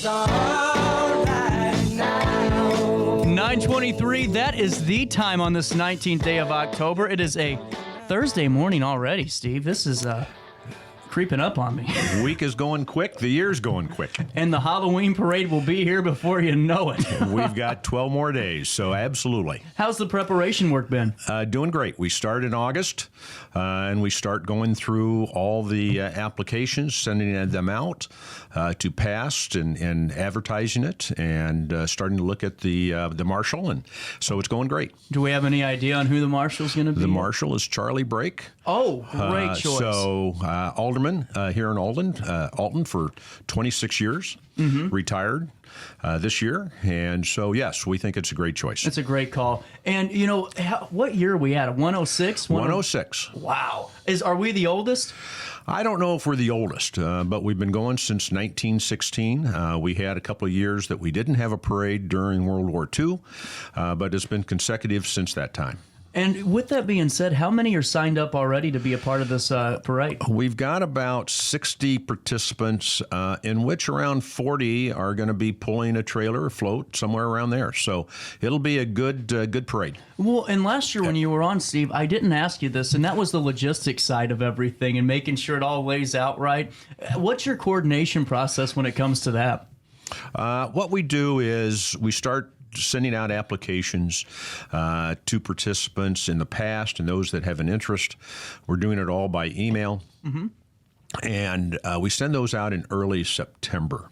all right now. 9:23, that is the time on this 19th day of October. It is a Thursday morning already, Steve. This is creeping up on me. The week is going quick. The year's going quick. And the Halloween parade will be here before you know it. We've got 12 more days, so absolutely. How's the preparation work been? Doing great. We start in August, and we start going through all the applications, sending them out to past and advertising it, and starting to look at the marshal, and so it's going great. Do we have any idea on who the marshal's going to be? The marshal is Charlie Brake. Oh, great choice. So alderman here in Alton for 26 years, retired this year. And so, yes, we think it's a great choice. It's a great call. And, you know, what year are we at? 106? 106. Wow. Are we the oldest? I don't know if we're the oldest, but we've been going since 1916. We had a couple of years that we didn't have a parade during World War II, but it's been consecutive since that time. And with that being said, how many are signed up already to be a part of this parade? We've got about 60 participants, in which around 40 are going to be pulling a trailer or float somewhere around there. So it'll be a good parade. Well, and last year when you were on, Steve, I didn't ask you this, and that was the logistics side of everything and making sure it all lays out right. What's your coordination process when it comes to that? What we do is we start sending out applications to participants in the past and those that have an interest. We're doing it all by email. And we send those out in early September.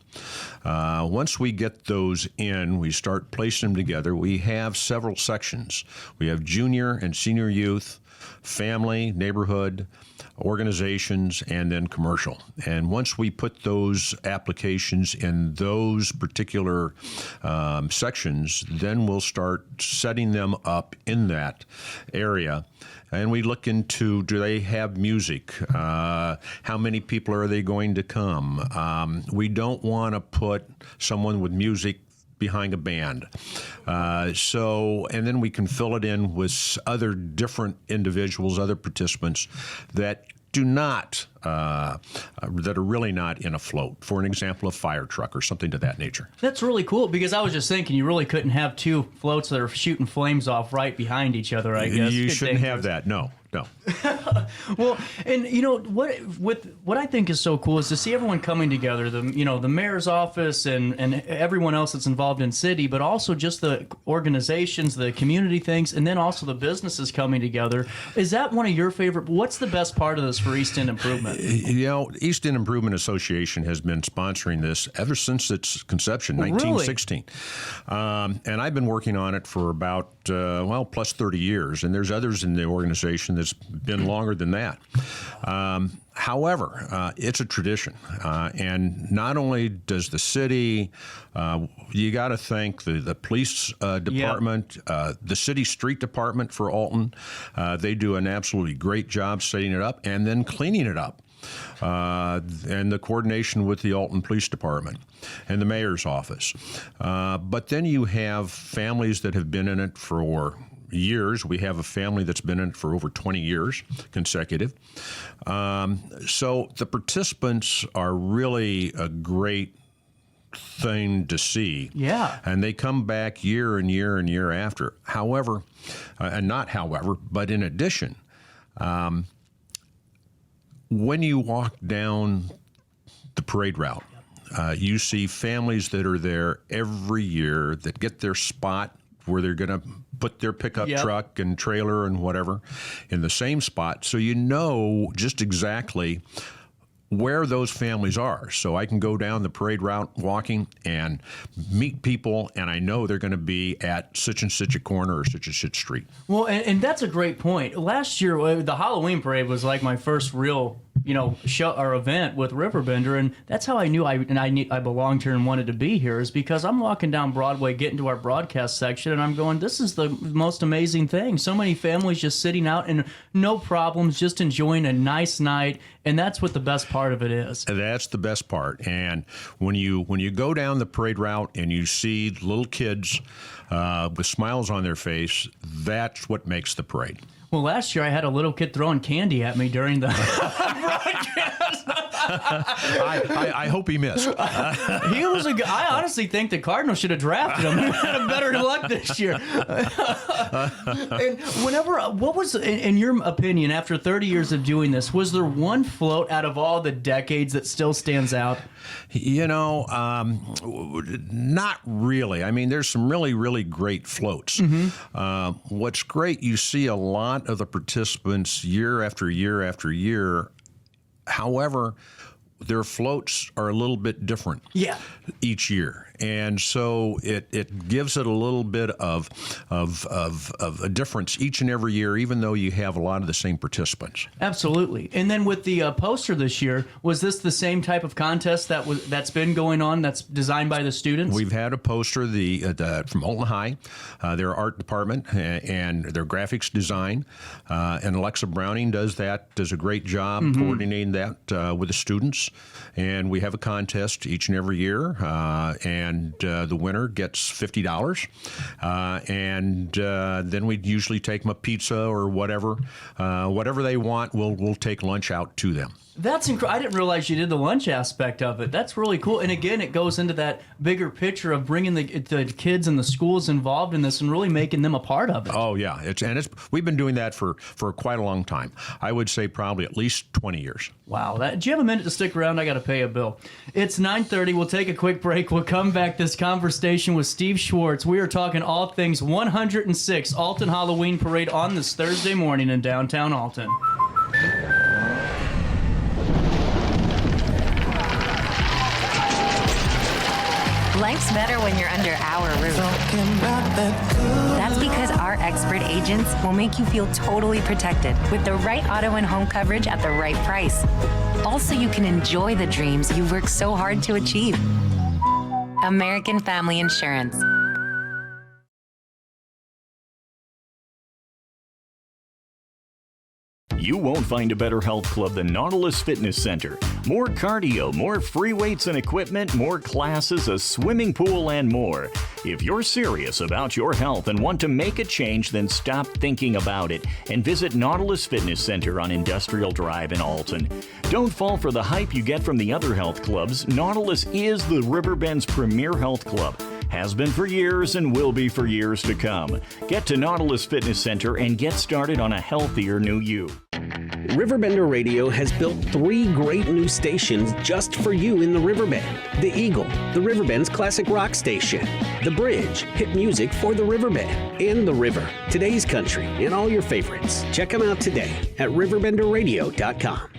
Once we get those in, we start placing them together. We have several sections. We have junior and senior youth, family, neighborhood, organizations, and then commercial. And once we put those applications in those particular sections, then we'll start setting them up in that area. And we look into, do they have music? How many people are they going to come? We don't want to put someone with music behind a band. And then we can fill it in with other different individuals, other participants that do not, that are really not in a float. For an example, a fire truck or something to that nature. That's really cool, because I was just thinking you really couldn't have two floats that are shooting flames off right behind each other, I guess. You shouldn't have that, no. Well, and you know what I think is so cool is to see everyone coming together. The mayor's office and everyone else that's involved in city, but also just the organizations, the community things, and then also the businesses coming together. Is that one of your favorite? What's the best part of this for East End Improvement? You know, East End Improvement Association has been sponsoring this ever since its conception, 1916. And I've been working on it for about plus 30 years, and there's others in the organization that's been longer than that. However, it's a tradition, and not only does the city, you got to thank the police department, the city street department for Alton. They do an absolutely great job setting it up and then cleaning it up. And the coordination with the Alton Police Department and the mayor's office. But then you have families that have been in it for years. We have a family that's been in it for over 20 years consecutive. So the participants are really a great thing to see. Yeah. And they come back year and year and year after. However, but in addition, when you walk down the parade route, you see families that are there every year that get their spot where they're going to put their pickup truck and trailer and whatever in the same spot. So you know just exactly where those families are. So I can go down the parade route walking and meet people, and I know they're going to be at such and such a corner or such and such street. Well, and that's a great point. Last year, the Halloween parade was like my first real show or event with Riverbender, and that's how I knew I belonged here and wanted to be here, is because I'm walking down Broadway, getting to our broadcast section, and I'm going, this is the most amazing thing. So many families just sitting out and no problems, just enjoying a nice night, and that's what the best part of it is. That's the best part. And when you go down the parade route and you see little kids with smiles on their face, that's what makes the parade. Well, last year I had a little kid throwing candy at me during the broadcast. I hope he missed. He was a. I honestly think the Cardinals should have drafted him. He had a better luck this year. And what was, in your opinion, after 30 years of doing this, was there one float out of all the decades that still stands out? Not really. I mean, there's some really, really great floats. What's great, you see a lot of the participants year after year after year. However, their floats are a little bit different each year. And so it gives it a little bit of a difference each and every year, even though you have a lot of the same participants. Absolutely. And then with the poster this year, was this the same type of contest that's been going on, that's designed by the students? We've had a poster from Alton High, their art department and their graphics design. And Alexa Browning does a great job coordinating that with the students. And we have a contest each and every year. And the winner gets $50, and then we usually take them a pizza or whatever they want. We'll take lunch out to them. That's incredible. I didn't realize you did the lunch aspect of it. That's really cool. And again, it goes into that bigger picture of bringing the kids and the schools involved in this and really making them a part of it. Oh yeah, we've been doing that for quite a long time. I would say probably at least 20 years. Wow. Do you have a minute to stick around? I got to pay a bill. It's 9:30. We'll take a quick break. We'll come back. This conversation with Steve Schwartz. We are talking all things 106 Alton Halloween Parade on this Thursday morning in downtown Alton. Life's better when you're under our roof. That's because our expert agents will make you feel totally protected with the right auto and home coverage at the right price. Also, you can enjoy the dreams you've worked so hard to achieve. American Family Insurance. You won't find a better health club than Nautilus Fitness Center. More cardio, more free weights and equipment, more classes, a swimming pool, and more. If you're serious about your health and want to make a change, then stop thinking about it and visit Nautilus Fitness Center on Industrial Drive in Alton. Don't fall for the hype you get from the other health clubs. Nautilus is the Riverbend's premier health club. Has been for years and will be for years to come. Get to Nautilus Fitness Center and get started on a healthier new you. RiverBender Radio has built 3 great new stations just for you in the Riverbend. The Eagle, the Riverbend's classic rock station. The Bridge, hit music for the Riverbend. And The River, today's country, and all your favorites. Check them out today at RiverBender.com.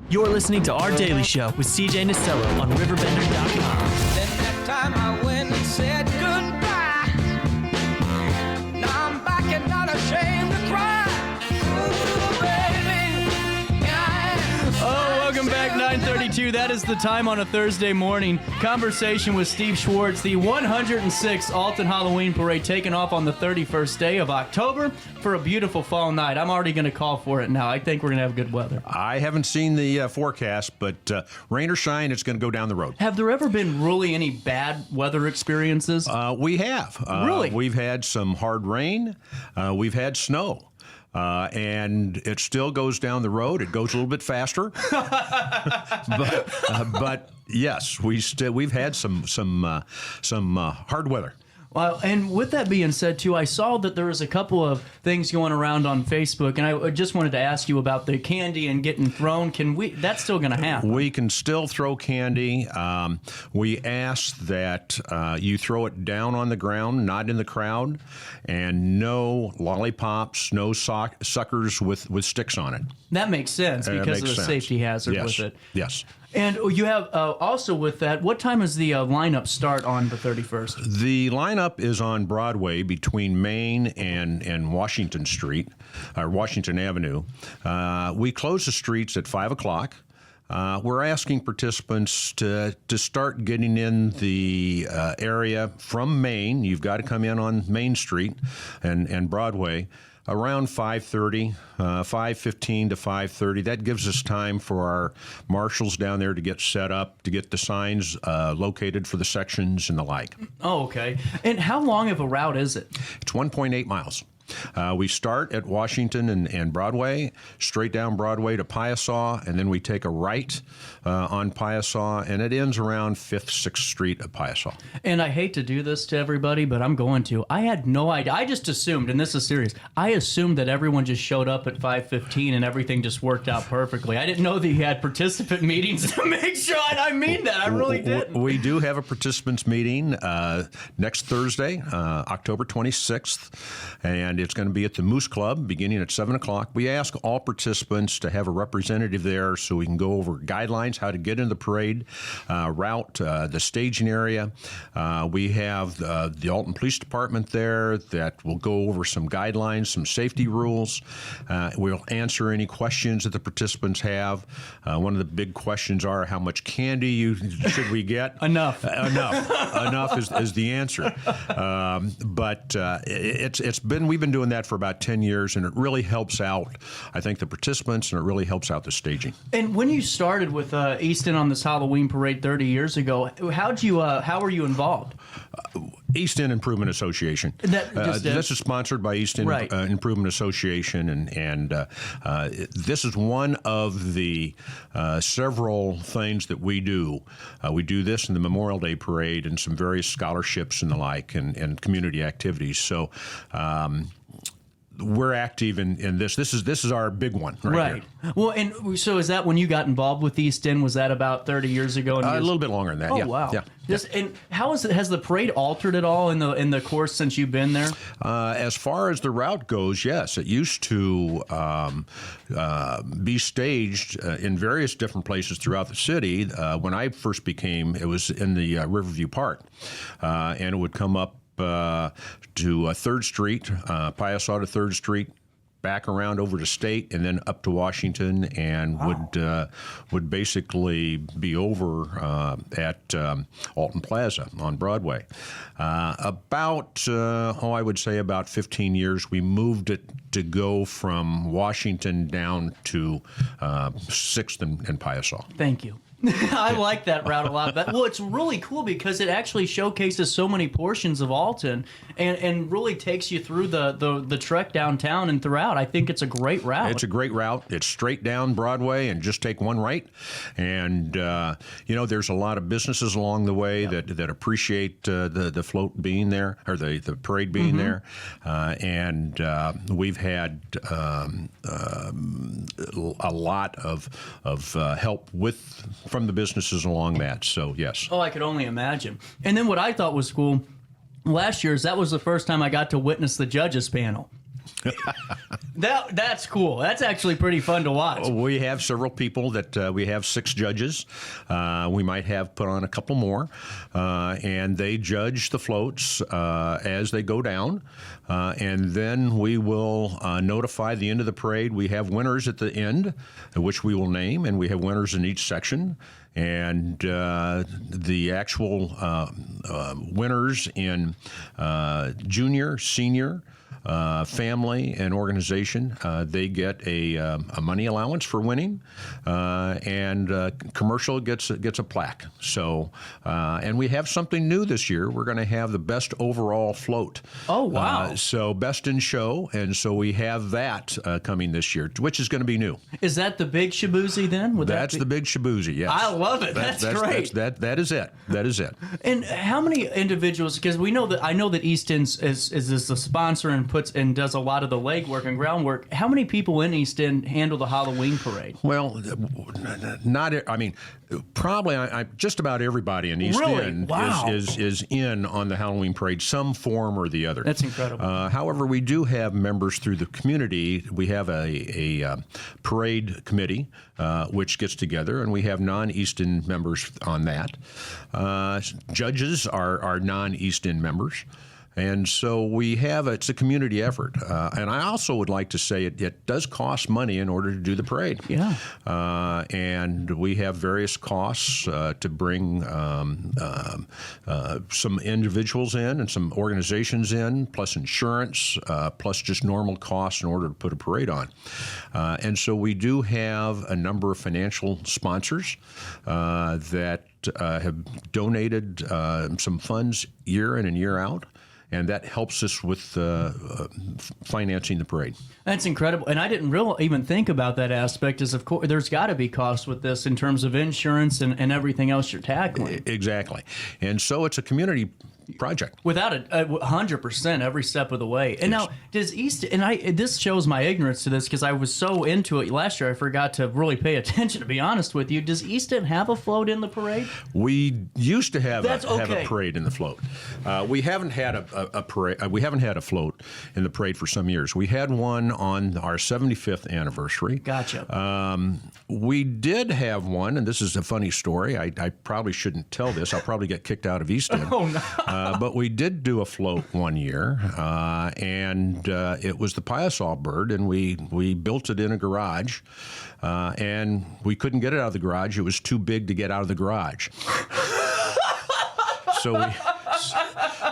You're listening to Our Daily Show with CJ Nastello on RiverBender.com. Then that time I went and said goodbye. Now I'm back and not ashamed to cry. Ooh, baby, Welcome back, 9:32. That is the time on a Thursday morning. Conversation with Steve Schwartz, the 106th Alton Halloween Parade, taking off on the 31st day of October for a beautiful fall night. I'm already going to call for it now. I think we're going to have good weather. I haven't seen the forecast, but rain or shine, it's going to go down the road. Have there ever been really any bad weather experiences? We have. Really? We've had some hard rain. We've had snow. And it still goes down the road. It goes a little bit faster, but yes, we've had some hard weather. Well, and with that being said, too, I saw that there was a couple of things going around on Facebook, and I just wanted to ask you about the candy and getting thrown. That's still going to happen? We can still throw candy. We ask that you throw it down on the ground, not in the crowd, and no lollipops, no suckers with sticks on it. That makes sense because of the safety hazard with it. Yes. And you have also with that, what time does the lineup start on the 31st? The lineup is on Broadway between Main and Washington Street, or Washington Avenue. We close the streets at 5 o'clock. We're asking participants to start getting in the area from Main. You've got to come in on Main Street and Broadway around 5:30, 5:15 to 5:30. That gives us time for our marshals down there to get set up, to get the signs located for the sections and the like. Oh, okay. And how long of a route is it? It's 1.8 miles. We start at Washington and Broadway, straight down Broadway to Piasaw, and then we take a right on Piasaw, and it ends around 5th, 6th Street of Piasaw. And I hate to do this to everybody, but I'm going to. I had no idea. I just assumed, and this is serious, I assumed that everyone just showed up at 5:15 and everything just worked out perfectly. I didn't know that you had participant meetings to make sure. I mean that. I really didn't. We do have a participants meeting next Thursday, October 26th, and it's going to be at the Moose Club beginning at 7 o'clock. We ask all participants to have a representative there so we can go over guidelines, how to get into the parade, route, the staging area. We have the Alton Police Department there that will go over some guidelines, some safety rules. We'll answer any questions that the participants have. One of the big questions are how much candy should we get? Enough. Enough is the answer. But we've been doing that for about 10 years, and it really helps out, I think, the participants, and it really helps out the staging. And when you started with Easton on this Halloween parade 30 years ago, how were you involved? East End Improvement Association. This is sponsored by East End Right. Improvement Association, and this is one of the several things that we do. We do this in the Memorial Day Parade and some various scholarships and the like, and community activities. So we're active in this. This is our big one right here. Well, and so is that when you got involved with East End? Was that about 30 years ago? A little bit longer than that. Oh, yeah. wow. Yeah. And how has the parade altered at all in the course since you've been there? As far as the route goes, yes. It used to be staged in various different places throughout the city. When I first became, it was in the Riverview Park, and it would come up to 3rd Street, Piasaw to 3rd Street, back around over to State, and then up to Washington, and would basically be over at Alton Plaza on Broadway. I would say about 15 years, we moved it to go from Washington down to 6th and Piasaw. Thank you. I like that route a lot. Well, it's really cool because it actually showcases so many portions of Alton and really takes you through the trek downtown and throughout. I think it's a great route. It's a great route. It's straight down Broadway and just take one right. And, there's a lot of businesses along the way that appreciate the float being there, or the parade being there. And we've had a lot of help from the businesses along that. So, yes. Oh, I could only imagine. And then what I thought was cool last year is that was the first time I got to witness the judges panel. That's cool. That's actually pretty fun to watch. We have several people that we have 6 judges. We might have put on a couple more, and they judge the floats as they go down, and then we will notify the end of the parade. We have winners at the end, which we will name, and we have winners in each section. And the actual winners in junior, senior, family, and organization, they get a money allowance for winning, and commercial gets a plaque. So, and we have something new this year. We're going to have the best overall float. Oh, wow. So best in show, and so we have that coming this year, which is going to be new. Is that the big Shabuzi then? That's the big Shabuzi, yes. I love it. That's great. That is it. That is it. And how many individuals? Because I know that Easton is the sponsor and does a lot of the legwork and groundwork. How many people in Easton handle the Halloween parade? Well, probably just about everybody in East End is in on the Halloween parade, some form or the other. That's incredible. However, we do have members through the community. We have a parade committee which gets together, and we have non-East End members on that. Judges are non-East End members. And so it's a community effort. And I also would like to say it does cost money in order to do the parade. Yeah. And we have various costs to bring some individuals in and some organizations in, plus insurance, plus just normal costs in order to put a parade on. And so we do have a number of financial sponsors that have donated some funds year in and year out. And that helps us with financing the parade. That's incredible. And I didn't really even think about that aspect, is of course there's got to be costs with this in terms of insurance and everything else you're tackling. Exactly. And so it's a community project. Without 100% every step of the way. And now, does this shows my ignorance to this because I was so into it last year, I forgot to really pay attention, to be honest with you. Does Easton have a float in the parade? We used to have a parade in the float. We haven't had a parade. We haven't had a float in the parade for some years. We had one on our 75th anniversary. Gotcha. We did have one, and this is a funny story. I probably shouldn't tell this. I'll probably get kicked out of Easton. Oh, no. But we did do a float one year, and it was the Piasol bird, and we built it in a garage, and we couldn't get it out of the garage. It was too big to get out of the garage.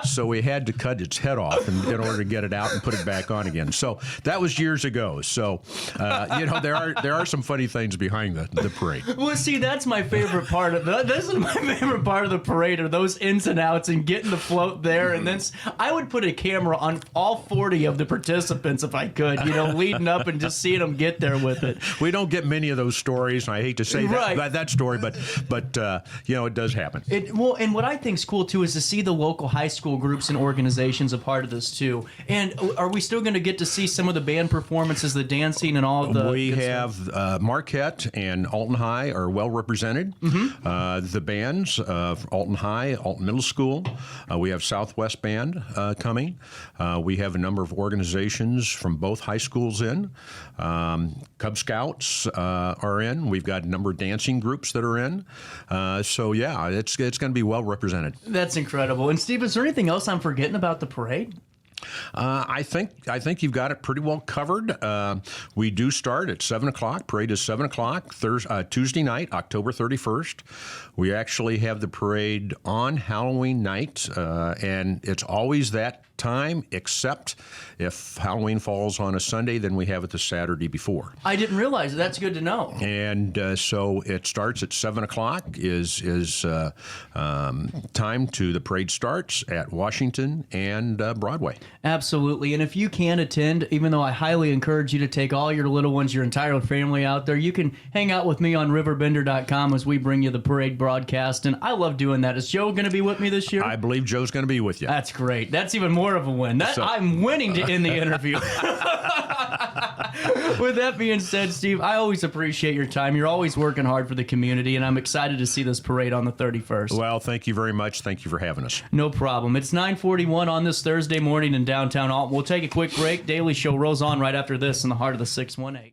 So we had to cut its head off in order to get it out and put it back on again. So that was years ago. So there are some funny things behind the parade. Well, see, that's my favorite part of this is my favorite part of the parade, are those ins and outs and getting the float there. And then I would put a camera on all 40 of the participants if I could, leading up and just seeing them get there with it. We don't get many of those stories, and I hate to say that story, but it does happen. And what I think is cool too is to see the local high school groups and organizations a part of this too. And are we still going to get to see some of the band performances, the dancing, and all of the? We have Marquette and Alton High are well represented. Mm-hmm. The bands of Alton High, Alton Middle School. We have Southwest Band coming. We have a number of organizations from both high schools in. Cub Scouts are in. We've got a number of dancing groups that are in. It's going to be well represented. That's incredible. And Steve, is there anything else I'm forgetting about the parade? I think you've got it pretty well covered. We do start at 7 o'clock. Parade is 7 o'clock Tuesday night, October 31st. We actually have the parade on Halloween night, and it's always that time, except if Halloween falls on a Sunday, then we have it the Saturday before. I didn't realize. That's good to know. And so it starts at 7 o'clock is time to the parade starts at Washington and Broadway. Absolutely. And if you can attend, even though I highly encourage you to take all your little ones, your entire family out there, you can hang out with me on RiverBender.com as we bring you the parade broadcast. And I love doing that. Is Joe going to be with me this year? I believe Joe's going to be with you. That's great. That's even more of a win. I'm winning to end the interview. With that being said, Steve, I always appreciate your time. You're always working hard for the community, and I'm excited to see this parade on the 31st. Well, thank you very much. Thank you for having us. No problem. It's 9:41 on this Thursday morning in downtown Alton. We'll take a quick break. Daily Show rolls on right after this in the heart of the 618.